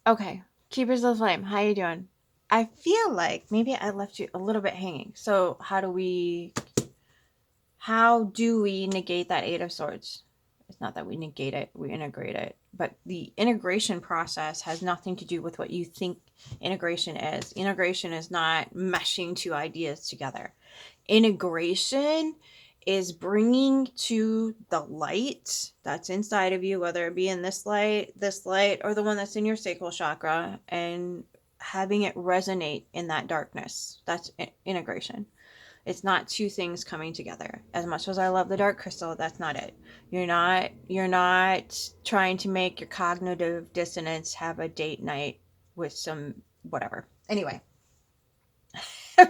Okay. Keepers of the Flame, how you doing? I feel like maybe I left you a little bit hanging. So how do we negate that Eight of Swords? It's not that we negate it, we integrate it. But the integration process has nothing to do with what you think integration is. Integration is not meshing two ideas together. Integration is bringing to the light that's inside of you, whether it be in this light, or the one that's in your sacral chakra, and having it resonate in that darkness. That's integration. It's not two things coming together. As much as I love the dark crystal, that's not it. You're not trying to make your cognitive dissonance have a date night with some whatever. Anyway,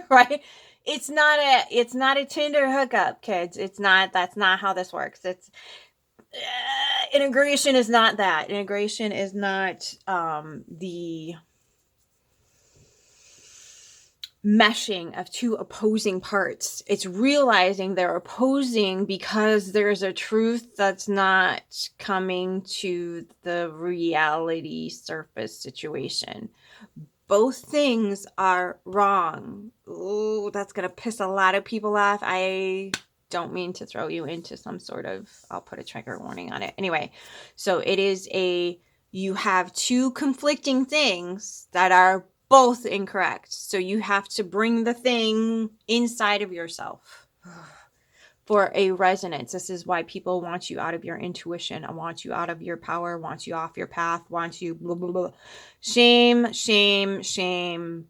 right? It's not a Tinder hookup, kids. It's not. That's not how this works. It's integration is not that. Integration is not the meshing of two opposing parts. It's realizing they're opposing because there's a truth that's not coming to the reality surface situation. Both things are wrong. Ooh, that's going to piss a lot of people off. I don't mean to throw you into some sort of, I'll put a trigger warning on it. Anyway, so you have two conflicting things that are both incorrect. So you have to bring the thing inside of yourself for a resonance. This is why people want you out of your intuition, want you out of your power, want you off your path, want you blah, blah, blah. Shame, shame, shame.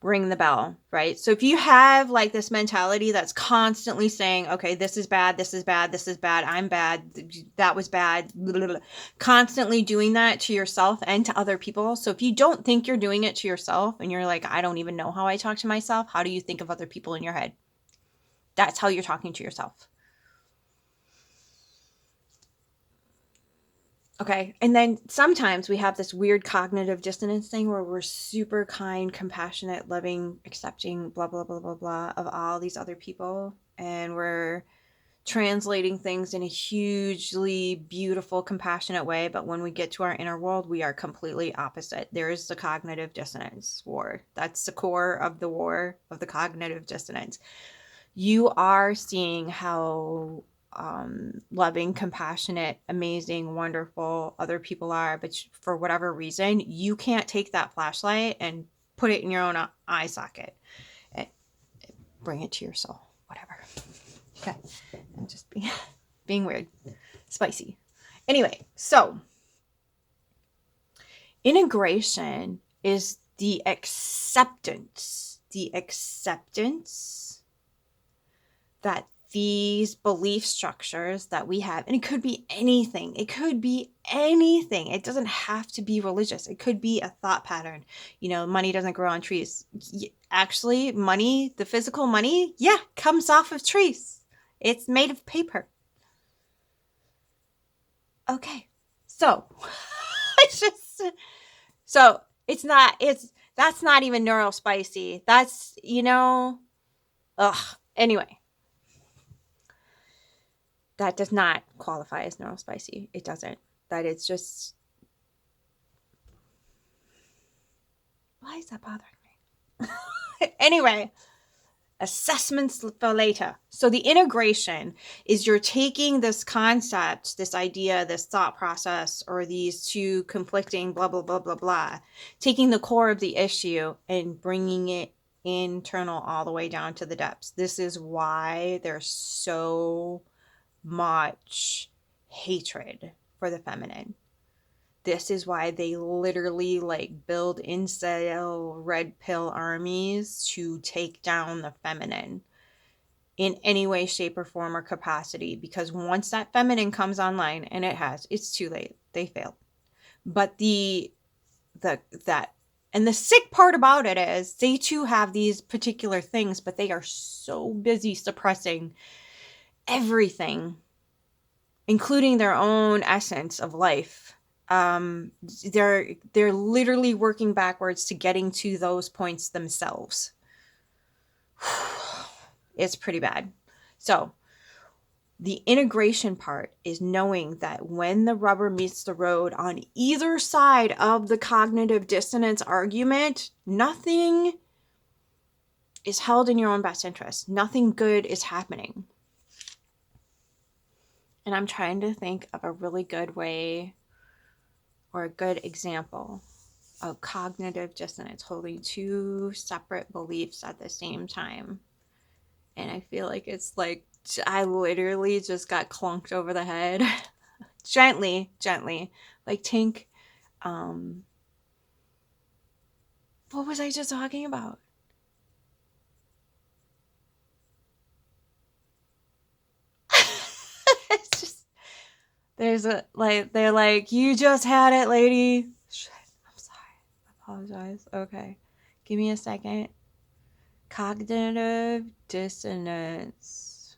Ring the bell, right? So if you have like this mentality that's constantly saying, okay, this is bad, this is bad, this is bad, I'm bad, that was bad, blah, blah, blah. Constantly doing that to yourself and to other people. So if you don't think you're doing it to yourself and you're like, I don't even know how I talk to myself, how do you think of other people in your head? That's how you're talking to yourself. Okay. And then sometimes we have this weird cognitive dissonance thing where we're super kind, compassionate, loving, accepting, blah, blah, blah, blah, blah, of all these other people. And we're translating things in a hugely beautiful, compassionate way. But when we get to our inner world, we are completely opposite. There is the cognitive dissonance war. That's the core of the war of the cognitive dissonance. You are seeing how loving, compassionate, amazing, wonderful other people are, but for whatever reason, you can't take that flashlight and put it in your own eye socket and bring it to your soul. Whatever. Okay, I'm just being weird, spicy. Anyway, so integration is the acceptance that these belief structures that we have, and it could be anything. It could be anything. It doesn't have to be religious. It could be a thought pattern. Money doesn't grow on trees. Actually, money, the physical money, yeah, comes off of trees. It's made of paper. Okay. So, it's just, so that's not even neurospicy. That's, anyway. That does not qualify as neurospicy. It doesn't. That it's just, why is that bothering me? Anyway, assessments for later. So the integration is you're taking this concept, this idea, this thought process, or these two conflicting blah, blah, blah, blah, blah, taking the core of the issue and bringing it internal all the way down to the depths. This is why there's so much hatred for the feminine. This is why they literally build incel red pill armies to take down the feminine in any way, shape, or form or capacity. Because once that feminine comes online, and it's too late. They failed. But the sick part about it is they too have these particular things, but they are so busy suppressing everything, including their own essence of life. They're literally working backwards to getting to those points themselves. It's pretty bad. So The integration part is knowing that when the rubber meets the road on either side of the cognitive dissonance argument, nothing is held in your own best interest. Nothing good is happening. And I'm trying to think of a really good way or a good example of cognitive dissonance, holding two separate beliefs at the same time. And I feel like it's like I literally just got clunked over the head. Gently, gently. Like Tink, um what was I just talking about? It's just there's a like they're like, you just had it, lady. Shit, I'm sorry. I apologize. Okay. Give me a second. Cognitive dissonance.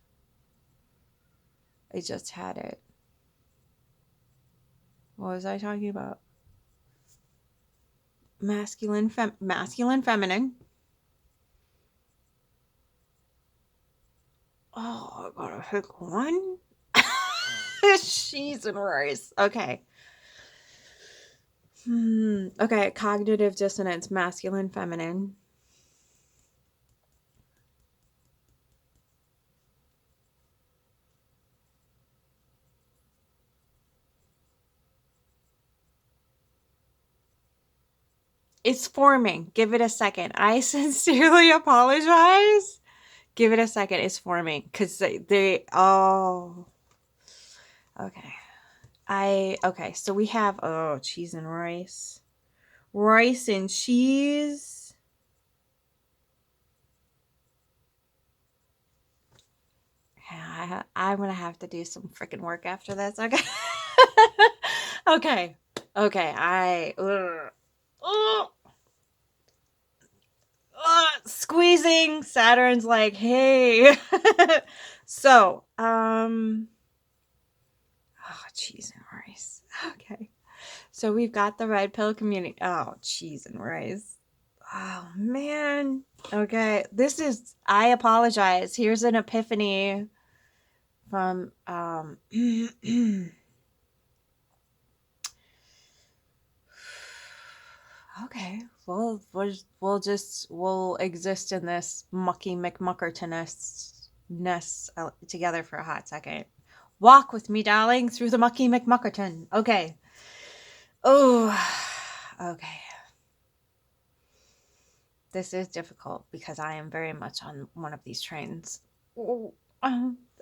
I just had it. What was I talking about? Masculine, feminine. Oh, I gotta pick one. Cheese and rice. Okay. Okay. Cognitive dissonance, masculine, feminine. It's forming. Give it a second. I sincerely apologize. Give it a second. It's forming because oh, okay. Okay. So we have, cheese and rice. Rice and cheese. Yeah, I'm gonna have to do some freaking work after this. Okay. Okay. Okay. Squeezing. Saturn's like, hey. So, cheese and rice. Okay. So we've got the red pill community. Oh, cheese and rice. Oh, man. Okay. I apologize. Here's an epiphany from, okay. We'll exist in this mucky McMuckertoness together for a hot second. Walk with me, darling, through the mucky McMuckerton. Okay. Oh, okay. This is difficult because I am very much on one of these trains.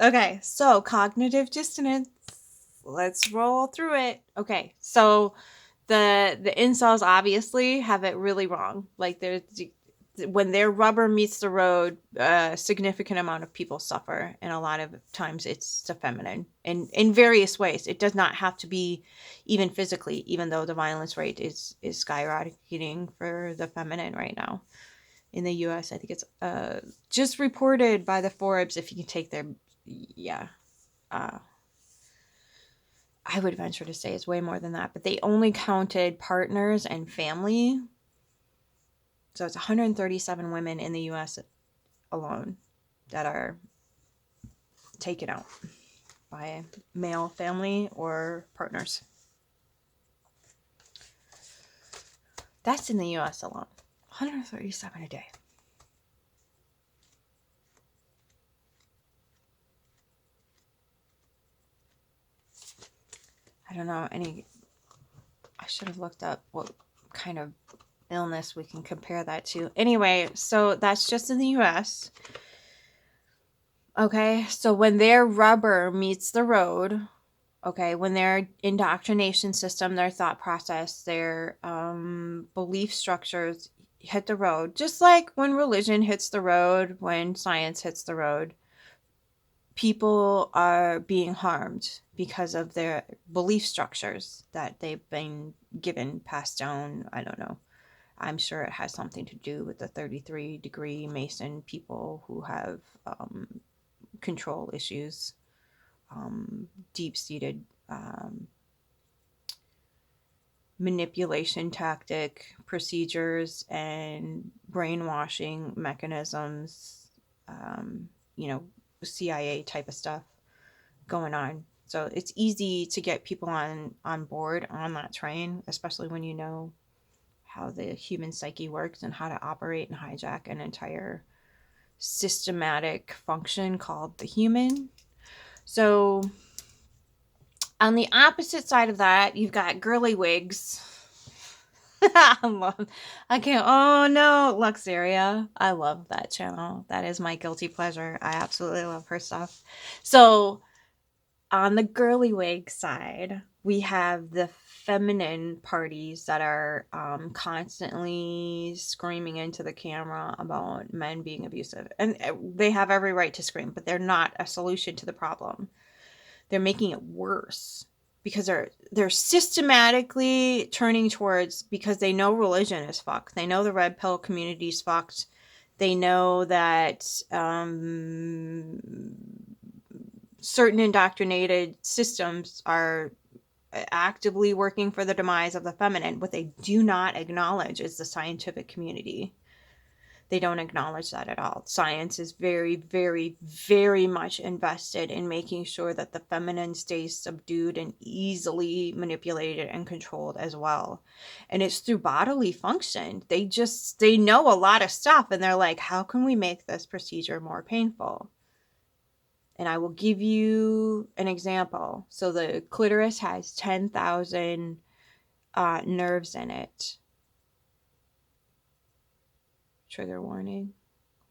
Okay, so cognitive dissonance. Let's roll through it. Okay, so the incels obviously have it really wrong. Like when their rubber meets the road, a significant amount of people suffer, and a lot of times it's the feminine in various ways. It does not have to be even physically, even though the violence rate is skyrocketing for the feminine right now in the U.S. I think it's just reported by the Forbes. If you can take their, yeah, I would venture to say it's way more than that. But they only counted partners and family. So it's 137 women in the U.S. alone that are taken out by male family or partners. That's in the U.S. alone. 137 a day. I don't know I should have looked up what kind of illness we can compare that to. Anyway, so that's just in the US. Okay, so when their rubber meets the road, okay, when their indoctrination system, their thought process, their belief structures hit the road, just like when religion hits the road, when science hits the road, people are being harmed because of their belief structures that they've been given, passed down. I don't know. I'm sure it has something to do with the 33-degree Mason people who have control issues, deep-seated manipulation tactic procedures and brainwashing mechanisms, CIA type of stuff. going on. So it's easy to get people on board on that train, especially when you know how the human psyche works and how to operate and hijack an entire systematic function called the human. So on the opposite side of that, you've got girly wigs. I can't. Oh no, Luxeria. I love that channel. That is my guilty pleasure. I absolutely love her stuff. So on the girly wig side, we have the feminine parties that are constantly screaming into the camera about men being abusive. And they have every right to scream, but they're not a solution to the problem. They're making it worse because they're systematically turning towards, because they know religion is fucked. They know the red pill community is fucked. They know that certain indoctrinated systems are actively working for the demise of the feminine. What they do not acknowledge is the scientific community. They don't acknowledge that at all. Science is very, very, very much invested in making sure that the feminine stays subdued and easily manipulated and controlled as well. And it's through bodily function. They know a lot of stuff, and they're like, how can we make this procedure more painful? And I will give you an example. So the clitoris has 10,000 nerves in it. Trigger warning.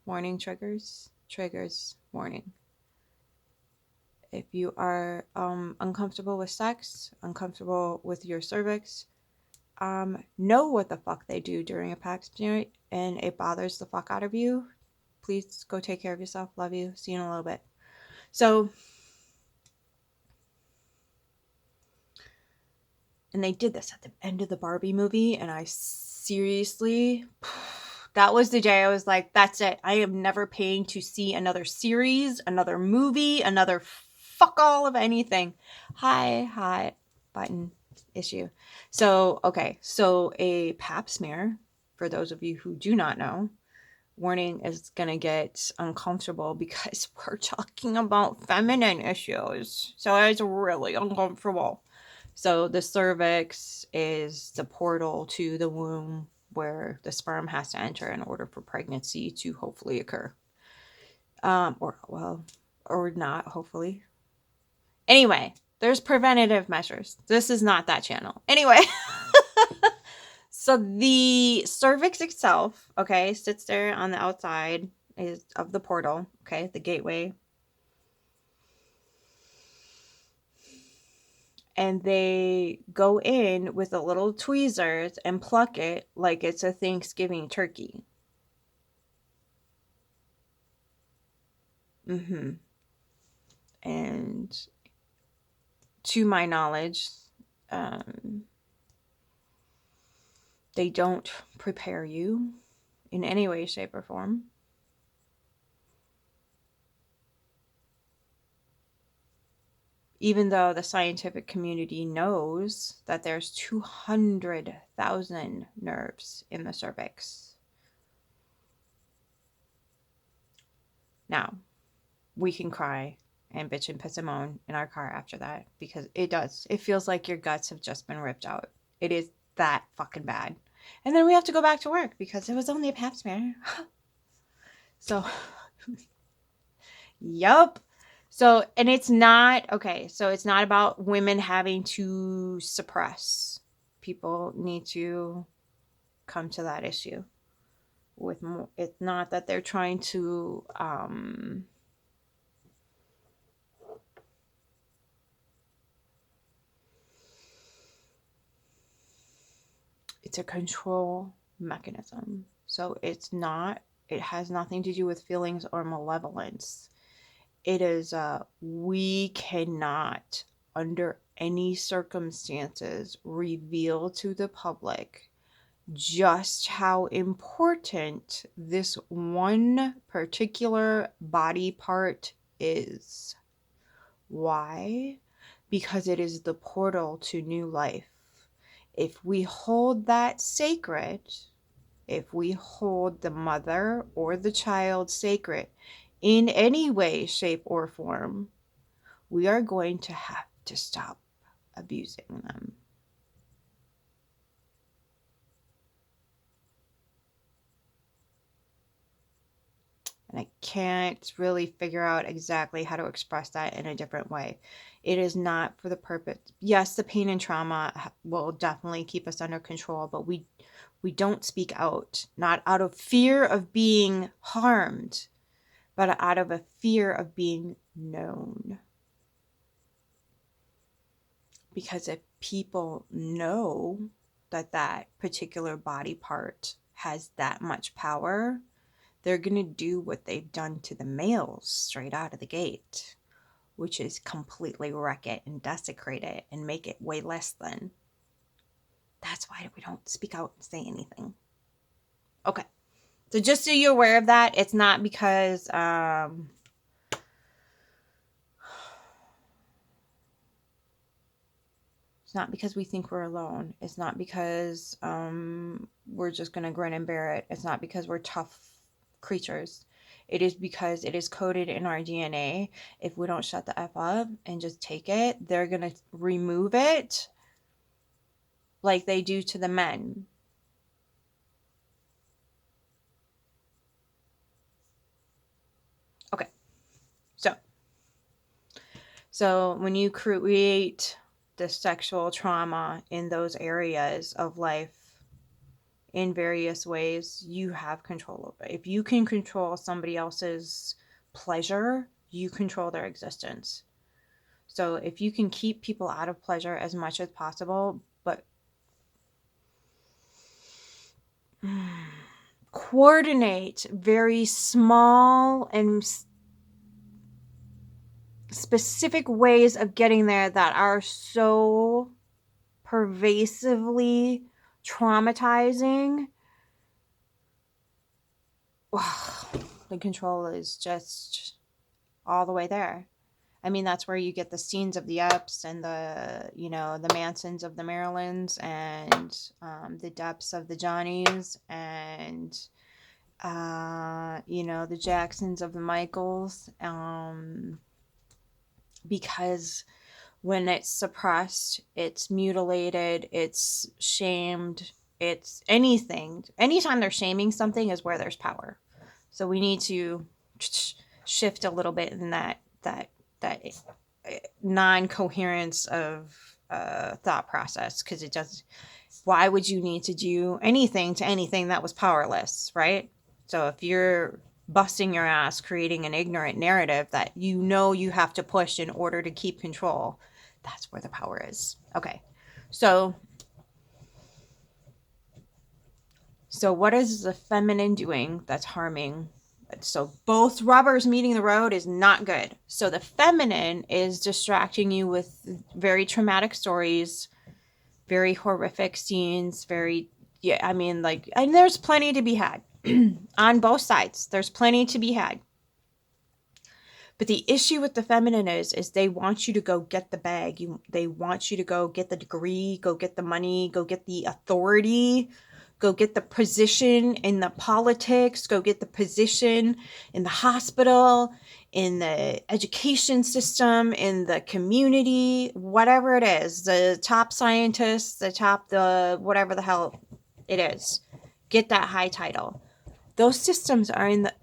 Warning triggers. Triggers warning. If you are uncomfortable with sex, uncomfortable with your cervix, know what the fuck they do during a Pap smear and it bothers the fuck out of you, please go take care of yourself. Love you. See you in a little bit. So, and they did this at the end of the Barbie movie, and I seriously, that was the day I was like, that's it. I am never paying to see another series, another movie, another fuck all of anything. Hi, button issue. So, okay. So a Pap smear, for those of you who do not know, warning, is going to get uncomfortable because we're talking about feminine issues. So it's really uncomfortable. So the cervix is the portal to the womb where the sperm has to enter in order for pregnancy to hopefully occur. Or not, hopefully. Anyway, there's preventative measures. This is not that channel. Anyway. So the cervix itself, okay, sits there on the outside of the portal, okay, the gateway. And they go in with the little tweezers and pluck it like it's a Thanksgiving turkey. And to my knowledge, they don't prepare you in any way, shape, or form. Even though the scientific community knows that there's 200,000 nerves in the cervix. Now, we can cry and bitch and piss and moan in our car after that, because it does. It feels like your guts have just been ripped out. It is that fucking bad. And then we have to go back to work because it was only a Pap smear. So, yup. So, and it's not, okay, so it's not about women having to suppress. People need to come to that issue with more. It's not that they're trying to, it's a control mechanism. So it has nothing to do with feelings or malevolence. It is, we cannot, under any circumstances, reveal to the public just how important this one particular body part is. Why? Because it is the portal to new life. If we hold that sacred, if we hold the mother or the child sacred in any way, shape, or form, we are going to have to stop abusing them. And I can't really figure out exactly how to express that in a different way. It is not for the purpose. Yes, the pain and trauma will definitely keep us under control, but we don't speak out, not out of fear of being harmed, but out of a fear of being known. Because if people know that that particular body part has that much power, they're going to do what they've done to the males straight out of the gate, which is completely wreck it and desecrate it and make it way less than. That's why we don't speak out and say anything. Okay. So just so you're aware of that, it's not because it's not because we think we're alone. It's not because we're just going to grin and bear it. It's not because we're tough creatures. It is because it is coded in our DNA. If we don't shut the F up and just take it, they're going to remove it like they do to the men. Okay. So when you create the sexual trauma in those areas of life in various ways, you have control over it. If you can control somebody else's pleasure, you control their existence. So if you can keep people out of pleasure as much as possible, but coordinate very small and specific ways of getting there that are so pervasively traumatizing, the control is just all the way there. I mean, that's where you get the scenes of the Epps and the, the Mansons of the Marylands and the Depps of the Johnnies and, the Jacksons of the Michaels. Because when it's suppressed, it's mutilated, it's shamed, it's anything. Anytime they're shaming something is where there's power. So we need to shift a little bit in that non-coherence of thought process, because it does. Why would you need to do anything to anything that was powerless, right? So if you're busting your ass creating an ignorant narrative that you have to push in order to keep control, that's where the power is. Okay. So what is the feminine doing that's harming? So both rubbers meeting the road is not good. So the feminine is distracting you with very traumatic stories, very horrific scenes, and there's plenty to be had on both sides. There's plenty to be had. But the issue with the feminine is they want you to go get the bag. They want you to go get the degree, go get the money, go get the authority, go get the position in the politics, go get the position in the hospital, in the education system, in the community, whatever it is, the top scientists, the whatever the hell it is. Get that high title. Those systems are in the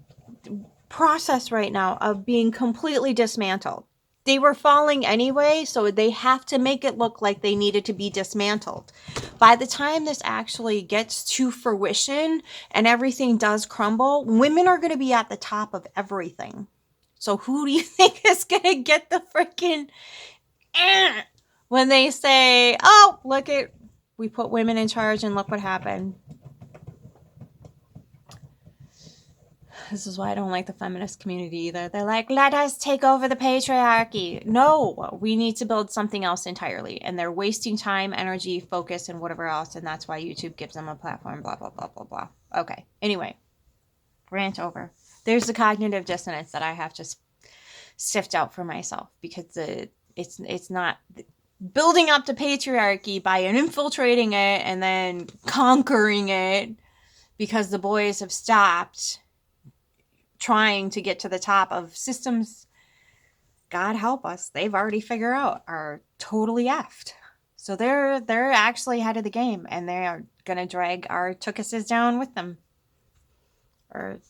process right now of being completely dismantled. They were falling anyway, so they have to make it look like they needed to be dismantled. By the time this actually gets to fruition and everything does crumble, women are going to be at the top of everything. So who do you think is going to get the freaking when they say, oh, we put women in charge and look what happened. This is why I don't like the feminist community either. They're like, let us take over the patriarchy. No, we need to build something else entirely. And they're wasting time, energy, focus, and whatever else. And that's why YouTube gives them a platform, blah, blah, blah, blah, blah. Okay. Anyway, rant over. There's the cognitive dissonance that I have to sift out for myself, because it's not building up the patriarchy by infiltrating it and then conquering it because the boys have stopped trying to get to the top of systems God help us, they've already figured out, are totally effed. So they're actually ahead of the game, and they are gonna drag our Tookuses down with them. Or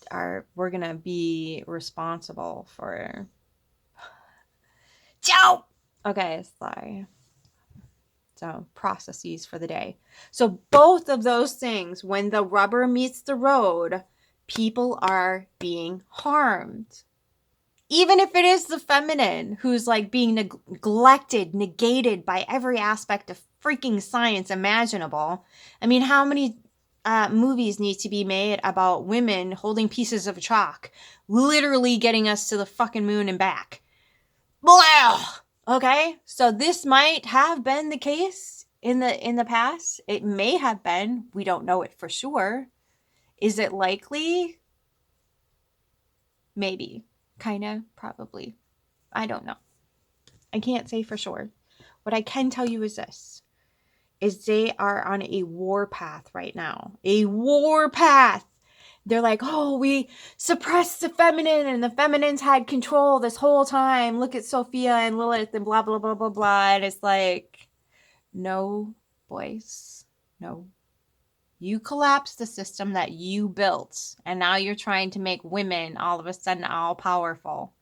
we're gonna be responsible for. Joe. Okay, sorry. So processes for the day. So both of those things, when the rubber meets the road, people are being harmed. Even if it is the feminine who's like being neglected, negated by every aspect of freaking science imaginable. I mean, how many movies need to be made about women holding pieces of chalk, literally getting us to the fucking moon and back? Blah! Okay, so this might have been the case in the past. It may have been. We don't know it for sure. Is it likely? Maybe. Kinda. Probably. I don't know. I can't say for sure. What I can tell you is this. Is they are on a war path right now. A war path. They're like, oh, we suppressed the feminine and the feminines had control this whole time. Look at Sophia and Lilith and blah, blah, blah, blah, blah. And it's like, no, boys, no. You collapsed the system that you built. And now you're trying to make women all of a sudden all powerful.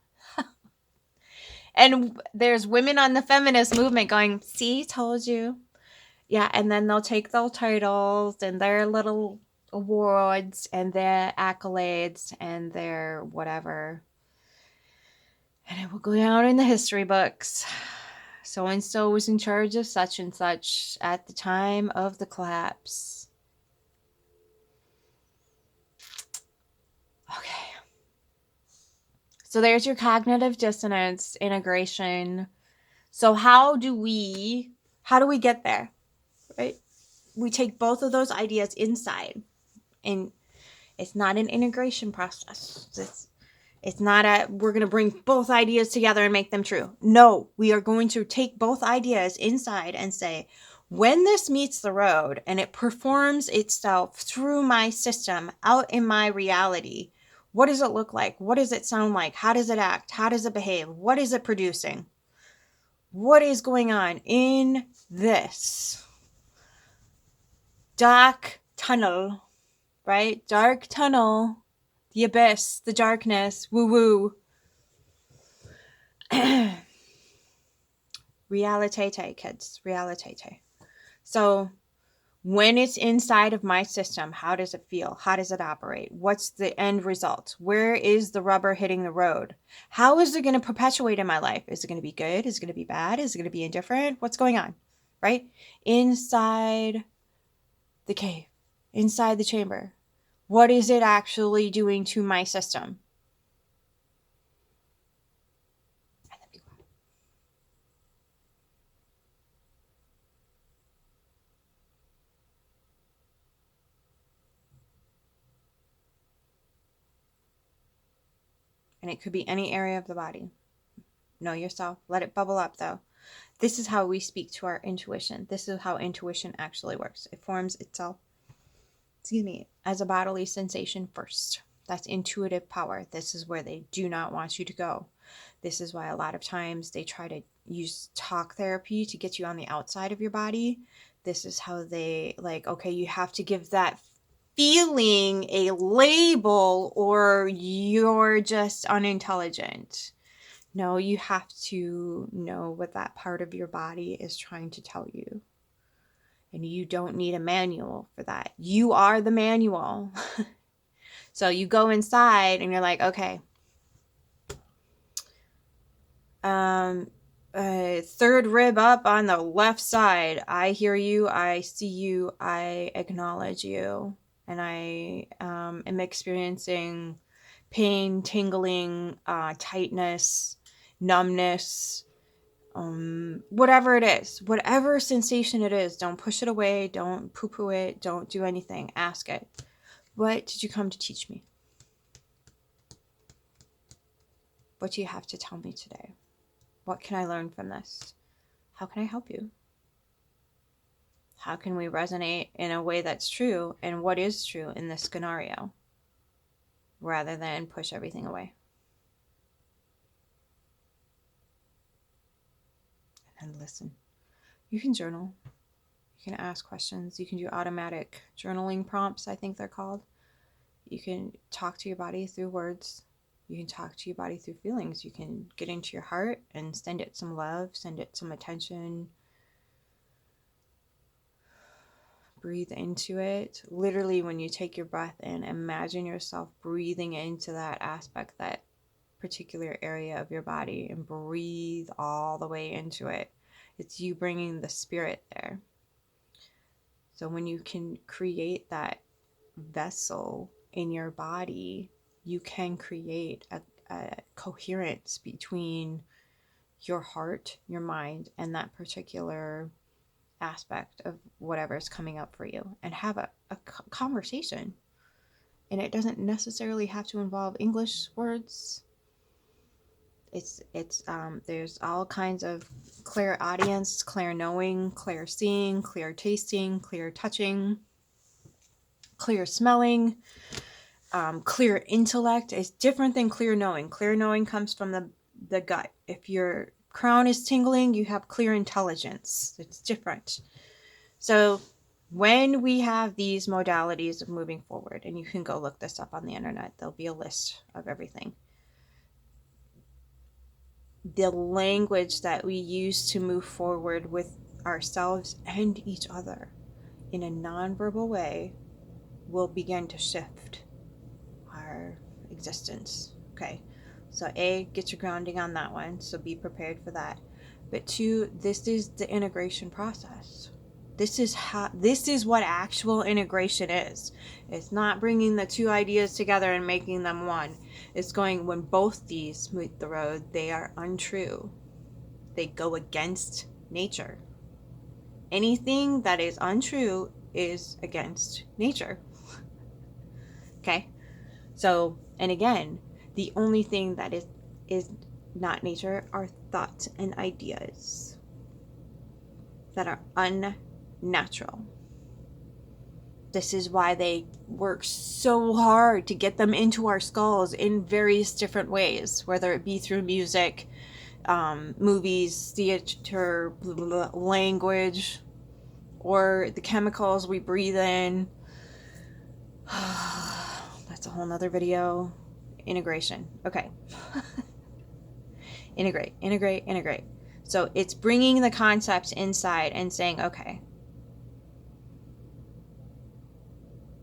And there's women on the feminist movement going, see, told you. Yeah, and then they'll take their titles and their little awards and their accolades and their whatever. And it will go down in the history books. So-and-so was in charge of such and such at the time of the collapse. Okay. So there's your cognitive dissonance integration. So how do we get there? Right? We take both of those ideas inside, and it's not an integration process. It's not we're going to bring both ideas together and make them true. No, we are going to take both ideas inside and say, when this meets the road and it performs itself through my system out in my reality, what does it look like? What does it sound like? How does it act? How does it behave? What is it producing? What is going on in this dark tunnel, right? Dark tunnel, the abyss, the darkness, woo-woo. Realitate, kids, realitate. So when it's inside of my system, how does it feel? How does it operate? What's the end result? Where is the rubber hitting the road? How is it going to perpetuate in my life? Is it going to be good? Is it going to be bad? Is it going to be indifferent? What's going on, right? Inside the cave, inside the chamber. What is it actually doing to my system? And it could be any area of the body. Know yourself. Let it bubble up, though. This is how we speak to our intuition. This is how intuition actually works. It forms itself, as a bodily sensation first. That's intuitive power. This is where they do not want you to go. This is why a lot of times they try to use talk therapy to get you on the outside of your body. This is how they okay, you have to give that feeling a label or you're just unintelligent. No, you have to know what that part of your body is trying to tell you. And you don't need a manual for that. You are the manual. So you go inside and you're like, okay, third rib up on the left side. I hear you. I see you. I acknowledge you. And I am experiencing pain, tingling, tightness, numbness, whatever it is, whatever sensation it is. Don't push it away. Don't poo-poo it. Don't do anything. Ask it. What did you come to teach me? What do you have to tell me today? What can I learn from this? How can I help you? How can we resonate in a way that's true and what is true in this scenario rather than push everything away? and listen. You can journal. You can ask questions. You can do automatic journaling prompts, I think they're called. You can talk to your body through words. You can talk to your body through feelings. You can get into your heart and send it some love, send it some attention. Breathe into it. Literally, when you take your breath in, imagine yourself breathing into that aspect, that particular area of your body, and breathe all the way into it. It's you bringing the spirit there. So when you can create that vessel in your body, you can create a coherence between your heart, your mind, and that particular aspect of whatever is coming up for you, and have a conversation. And it doesn't necessarily have to involve English words. It's there's all kinds of clairaudience, clear knowing, clear seeing, clear tasting, clear touching, clear smelling, clear intellect. Is different than clear knowing. Clear knowing comes from the gut. If your crown is tingling, you have clear intelligence. It's different. So when we have these modalities of moving forward, and you can go look this up on the internet, there'll be a list of everything. The language that we use to move forward with ourselves and each other in a nonverbal way will begin to shift our existence. Okay, so A, get your grounding on that one, so be prepared for that. But 2, this is the integration process. This is what actual integration is. It's not bringing the two ideas together and making them one. It's going, when both these meet the road, they are untrue. They go against nature. Anything that is untrue is against nature. Okay? So, and again, the only thing that is not nature are thoughts and ideas that are unnatural. This is why they work so hard to get them into our skulls in various different ways, whether it be through music, movies, theater, language, or the chemicals we breathe in. That's a whole nother video. Integration. Okay. Integrate. So it's bringing the concepts inside and saying, okay,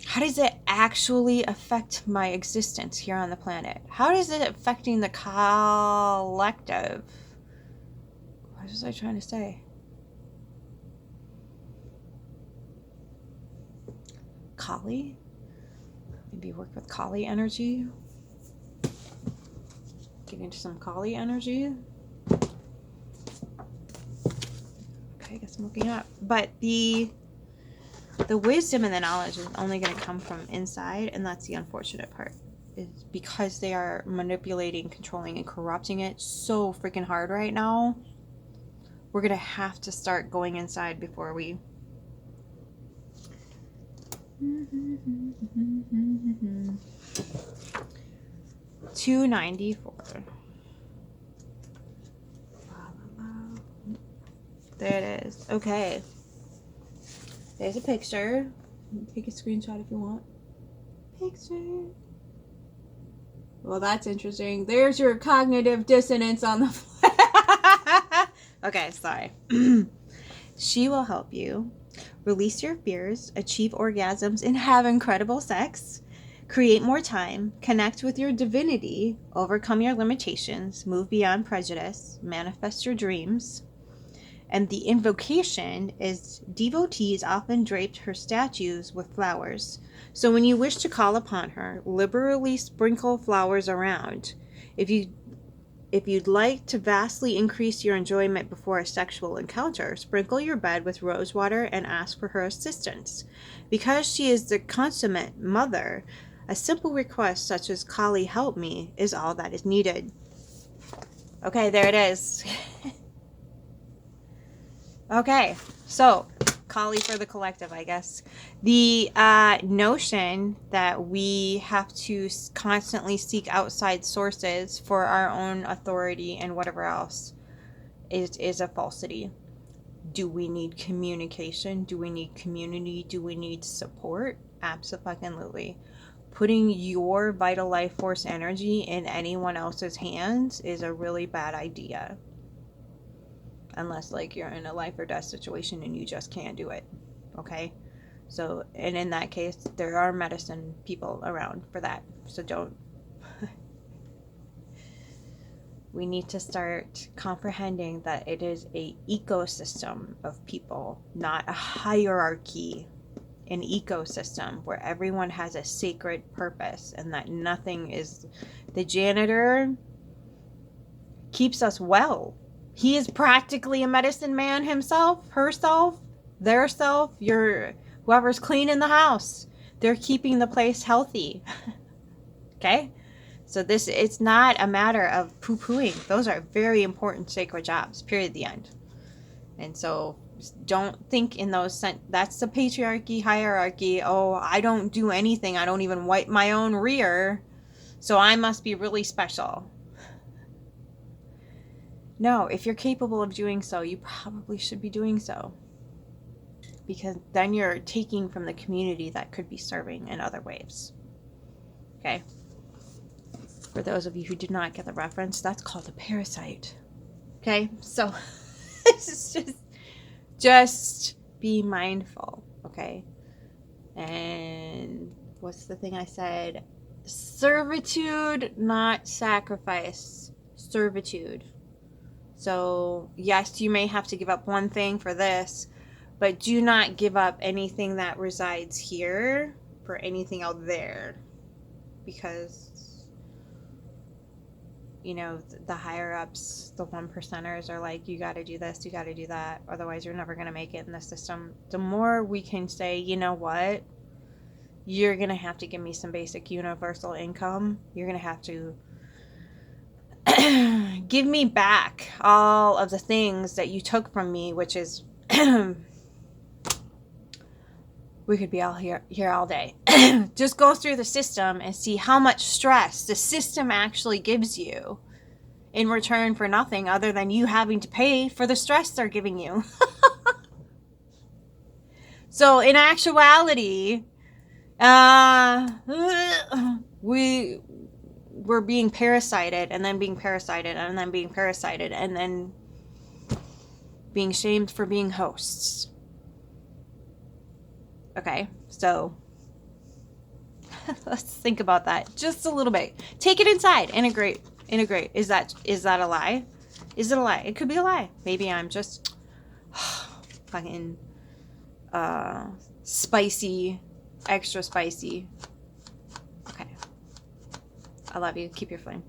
how does it actually affect my existence here on the planet? How is it affecting the collective? What was I trying to say? Kali? Maybe work with Kali energy? Get into some Kali energy? Okay, I guess I'm looking up. But the wisdom and the knowledge is only going to come from inside, and that's the unfortunate part. Is because they are manipulating, controlling, and corrupting it so freaking hard right now. We're going to have to start going inside before we... 294. There it is. Okay. There's a picture. Take a screenshot if you want. Picture. Well, that's interesting. There's your cognitive dissonance on the... Okay, sorry. She will help you release your fears, achieve orgasms, and have incredible sex. Create more time, connect with your divinity, overcome your limitations, move beyond prejudice, manifest your dreams. And the invocation is, devotees often draped her statues with flowers. So when you wish to call upon her, liberally sprinkle flowers around. If you'd like to vastly increase your enjoyment before a sexual encounter, sprinkle your bed with rose water and ask for her assistance. Because she is the consummate mother, a simple request such as "Kali, help me" is all that is needed. Okay, there it is. Okay, so Kali for the collective, I guess. The notion that we have to constantly seek outside sources for our own authority and whatever else is a falsity. Do we need communication? Do we need community? Do we need support? Absolutely. Putting your vital life force energy in anyone else's hands is a really bad idea. Unless like you're in a life or death situation and you just can't do it. Okay? So, and in that case, there are medicine people around for that. So don't. We need to start comprehending that it is a ecosystem of people, not a hierarchy. An ecosystem where everyone has a sacred purpose, and that nothing is. The janitor keeps us well. He is practically a medicine man himself, herself, their self. Whoever's cleaning the house, they're keeping the place healthy. Okay? So it's not a matter of poo-pooing. Those are very important sacred jobs, period, the end. And so don't think in those that's the patriarchy, hierarchy. Oh, I don't do anything. I don't even wipe my own rear. So I must be really special. No, if you're capable of doing so, you probably should be doing so. Because then you're taking from the community that could be serving in other ways. Okay? For those of you who did not get the reference, that's called a parasite. Okay? So, it's just be mindful. Okay? And what's the thing I said? Servitude, not sacrifice. Servitude. So, yes, you may have to give up one thing for this, but do not give up anything that resides here for anything out there. Because, you know, the higher ups, the 1%ers are like, you got to do this, you got to do that. Otherwise, you're never going to make it in the system. The more we can say, you know what? You're going to have to give me some basic universal income. You're going to have to give me back all of the things that you took from me, which is we could be all here all day. Just go through the system and see how much stress the system actually gives you in return for nothing other than you having to pay for the stress they're giving you. So in actuality, we're being parasited and then being parasited and then being parasited and then being shamed for being hosts. Okay, so let's think about that just a little bit. Take it inside. Integrate. Is that a lie? Is it a lie? It could be a lie. Maybe I'm just fucking spicy, extra spicy. Okay. I love you. Keep your flame.